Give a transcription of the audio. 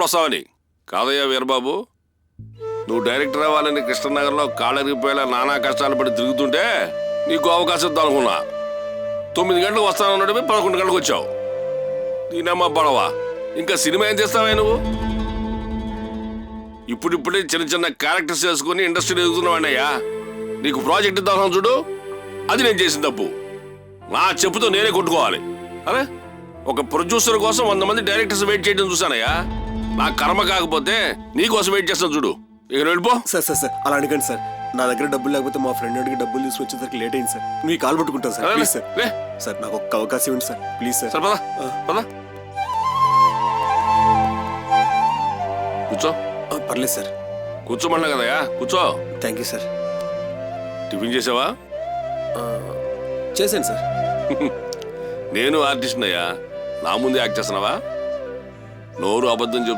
ఎప్పుడు వస్తావని. కాదయ్యా వీరబాబు, నువ్వు డైరెక్టర్ అవ్వాలని కృష్ణనగర్లో కాళ్ళరిగిపోయేలా నానా కష్టాలు పడి తిరుగుతుంటే నీకు అవకాశం ఇద్దాం అనుకున్నా. 9 గంటలకు వస్తానన్నట్టు 11 గంటలకు వచ్చావు. దీనమ్మా బడవా, ఇంకా సినిమా ఏం చేస్తావా నువ్వు? ఇప్పుడిప్పుడే చిన్న చిన్న క్యారెక్టర్స్ వేసుకుని ఇండస్ట్రీలో ఎదుగుతున్నావన్నయ్యా. నీకు ప్రాజెక్ట్ ఇద్దాం చూడు, అది నేను చేసిన తప్పు. నా చెప్పుతో నేనే కొట్టుకోవాలి. అరే, ఒక ప్రొడ్యూసర్ కోసం 100 మంది డైరెక్టర్స్ వెయిట్ చేయడం చూసానయ్యా. నా కర్మ కాకపోతే నీకోసం వెయిట్ చేస్తాను చూడు. ఇక వెళ్ళిపో. సార్ సార్ సార్ అలా అడగండి సార్. నా దగ్గర డబ్బులు లేకపోతే మా ఫ్రెండ్ అడిగి డబ్బులు తీసుకొచ్చేసరికి లేట్ అయింది సార్. మీ కాల్ పట్టుకుంటాను సార్, ప్లీజ్ సార్. సార్ నాకు ఒక్క అవకాశం ఇవ్వండి సార్, ప్లీజ్ సార్. సరే పద పద, కూర్చో. పర్లేదు సార్. కూర్చోమన్నా కదయా, కూర్చో. Thank you sir. టిఫిన్ చేసావా? చేశాను సార్. నేను ఆర్టిస్ట్ అయ్యా, నా ముందే యాక్ట్ చేస్తున్నావా? నోరు అబద్ధం చెప్తూ